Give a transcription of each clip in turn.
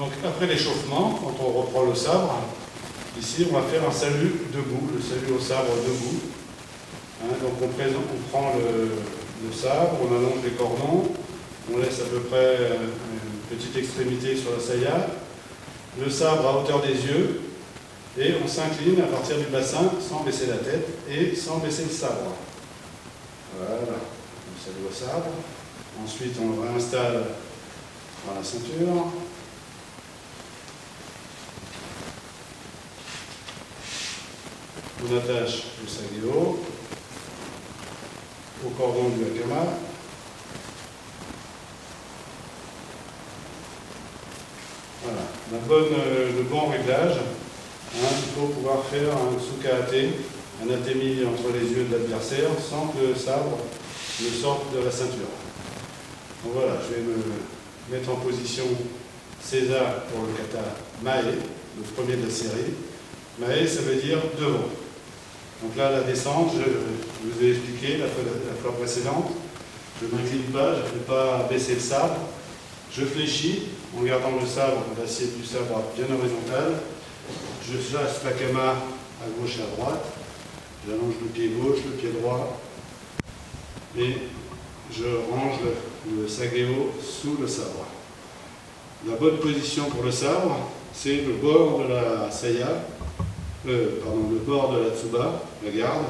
Donc après l'échauffement, quand on reprend le sabre, ici on va faire un salut debout, le salut au sabre debout. Donc on prend le sabre, on allonge les cordons, on laisse à peu près une petite extrémité sur la saya, le sabre à hauteur des yeux, et on s'incline à partir du bassin sans baisser la tête et sans baisser le sabre. Voilà, le salut au sabre. Ensuite on réinstalle dans la ceinture. On attache le sageo au cordon du hakama. Voilà, le bon réglage. Il faut pouvoir faire un tsukaate, un atemi entre les yeux de l'adversaire sans que le sabre ne sorte de la ceinture. Donc voilà, je vais me mettre en position César pour le kata Mae, le premier de la série. Mae, ça veut dire devant. Donc là, la descente, je vous ai expliqué la fois précédente. Je ne m'incline pas, je ne fais pas baisser le sabre. Je fléchis en gardant le sabre, l'assiette du sabre bien horizontale. Je chasse l'hakama à gauche et à droite. J'allonge le pied gauche, le pied droit. Et je range le sageo sous le sabre. La bonne position pour le sabre, c'est le bord de la saya, le bord de la tsuba, la garde,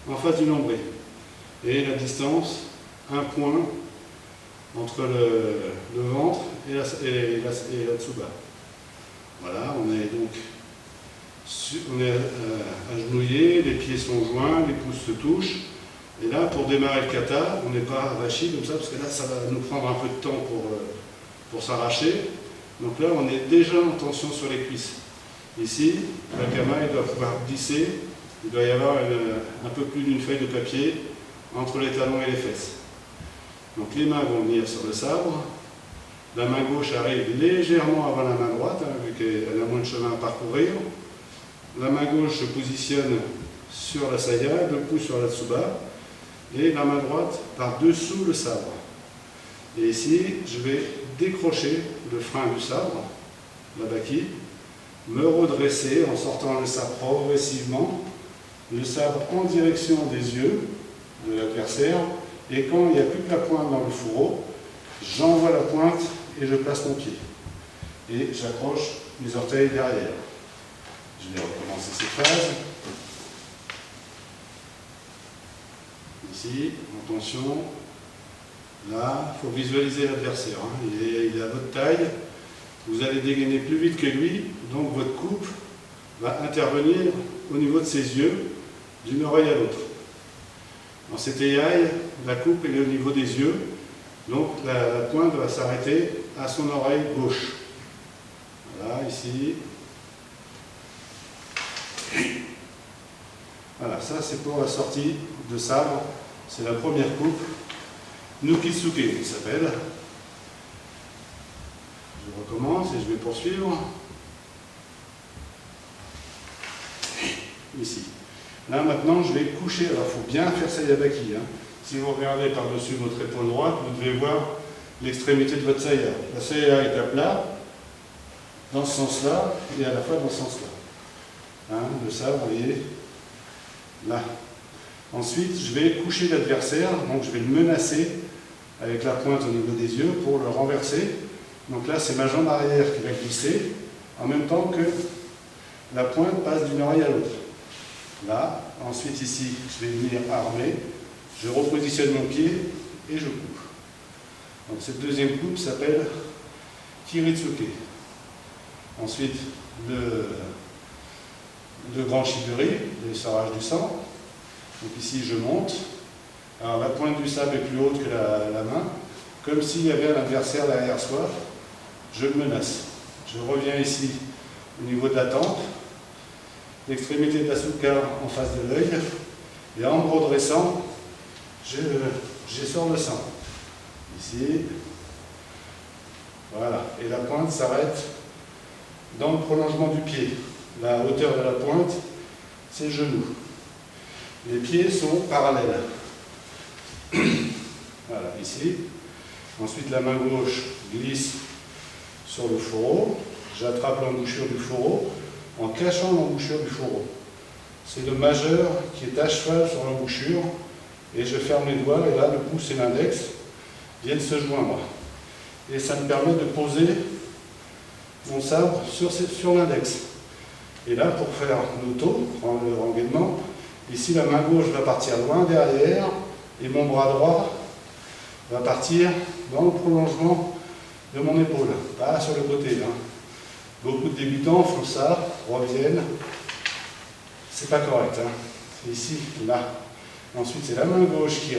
en face du nombril. Et la distance, un point entre le ventre et la tsuba. Voilà, on est donc agenouillé, les pieds sont joints, les pouces se touchent. Et là, pour démarrer le kata, on n'est pas avachi comme ça, parce que là, ça va nous prendre un peu de temps pour s'arracher. Donc là, on est déjà en tension sur les cuisses. Ici, l'hakama, il doit pouvoir glisser, il doit y avoir un peu plus d'une feuille de papier entre les talons et les fesses. Donc les mains vont venir sur le sabre, la main gauche arrive légèrement avant la main droite, vu qu'elle a moins de chemin à parcourir. La main gauche se positionne sur la saya, le pouce sur la tsuba, et la main droite par-dessous le sabre. Et ici, je vais décrocher le frein du sabre, la baki, me redresser en sortant le sabre progressivement, le sabre en direction des yeux de l'adversaire, et quand il n'y a plus que la pointe dans le fourreau, j'envoie la pointe et je place mon pied. Et j'accroche mes orteils derrière. Je vais recommencer cette phase. Ici, en tension. Là, il faut visualiser l'adversaire. Il est à votre taille. Vous allez dégainer plus vite que lui, donc votre coupe va intervenir au niveau de ses yeux, d'une oreille à l'autre. Dans cet eiai, la coupe est au niveau des yeux, donc la pointe va s'arrêter à son oreille gauche. Voilà, ici. Voilà, ça c'est pour la sortie de sabre, c'est la première coupe. Nukitsuke, il s'appelle. Je recommence et je vais poursuivre. Ici. Là maintenant, je vais coucher. Alors, il faut bien faire ça yabaki. Si vous regardez par-dessus votre épaule droite, vous devez voir l'extrémité de votre saya. La saya est à plat, dans ce sens-là, et à la fois dans ce sens-là. Le sabre, vous voyez, là. Ensuite, je vais coucher l'adversaire, donc je vais le menacer avec la pointe au niveau des yeux pour le renverser. Donc là, c'est ma jambe arrière qui va glisser, en même temps que la pointe passe d'une oreille à l'autre. Là, ensuite ici, je vais venir armer, je repositionne mon pied et je coupe. Donc cette deuxième coupe s'appelle Kiritsuke. Ensuite, le grand shiburi, le serrage du sang. Donc ici, je monte. Alors la pointe du sabre est plus haute que la main, comme s'il y avait un adversaire derrière soi. Je le menace. Je reviens ici au niveau de la tempe, l'extrémité de la souka en face de l'œil, et en me redressant, j'essore le sang. Ici, voilà, et la pointe s'arrête dans le prolongement du pied. La hauteur de la pointe, c'est le genou. Les pieds sont parallèles. Voilà, ici. Ensuite, la main gauche glisse sur le fourreau, j'attrape l'embouchure du fourreau en cachant l'embouchure du fourreau. C'est le majeur qui est à cheval sur l'embouchure et je ferme les doigts et là le pouce et l'index viennent se joindre. Et ça me permet de poser mon sabre sur l'index. Et là, pour faire l'auto, le rengaînement, ici la main gauche va partir loin derrière et mon bras droit va partir dans le prolongement de mon épaule, pas sur le côté. Hein. Beaucoup de débutants font ça, reviennent, c'est pas correct. Hein. C'est ici, là. Ensuite, c'est la main gauche qui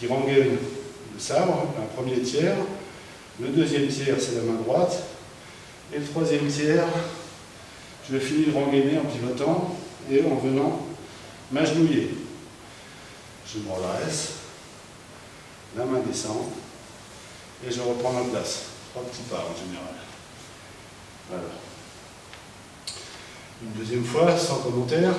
rengaine le sabre, un premier tiers. Le deuxième tiers, c'est la main droite. Et le troisième tiers, je finis de rengainer en pivotant et en venant m'agenouiller. Je me redresse, la main descend et je reprends ma place. 3 petits pas en général. Voilà. Une deuxième fois, sans commentaire.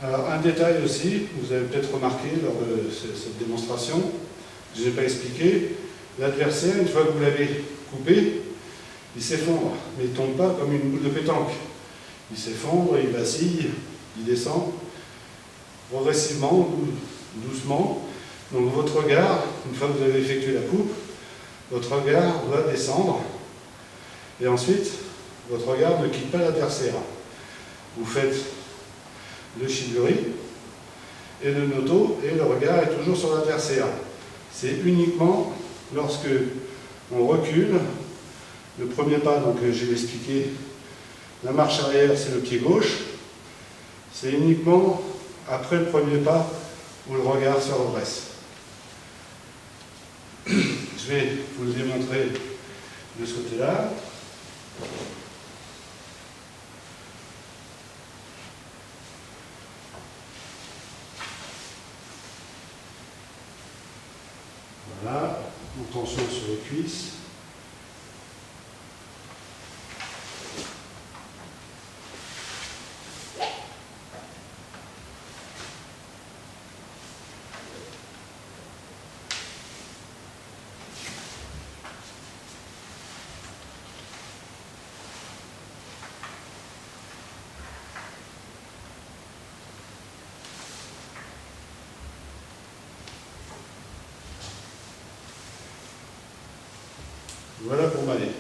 Alors, un détail aussi, vous avez peut-être remarqué lors de cette démonstration, je n'ai pas expliqué, l'adversaire, une fois que vous l'avez coupé, il s'effondre, mais il ne tombe pas comme une boule de pétanque. Il s'effondre, il vacille, il descend, progressivement, doucement. Donc votre regard, une fois que vous avez effectué la coupe, votre regard doit descendre, et ensuite, votre regard ne quitte pas l'adversaire. Vous faites le shiburi et le noto, et le regard est toujours sur l'adversaire. C'est uniquement lorsque on recule, le premier pas, donc je vais expliquer, la marche arrière c'est le pied gauche, c'est uniquement après le premier pas où le regard se redresse. Je vais vous le démontrer de ce côté-là. Voilà, en tension sur les cuisses. Voilà pour m'aller.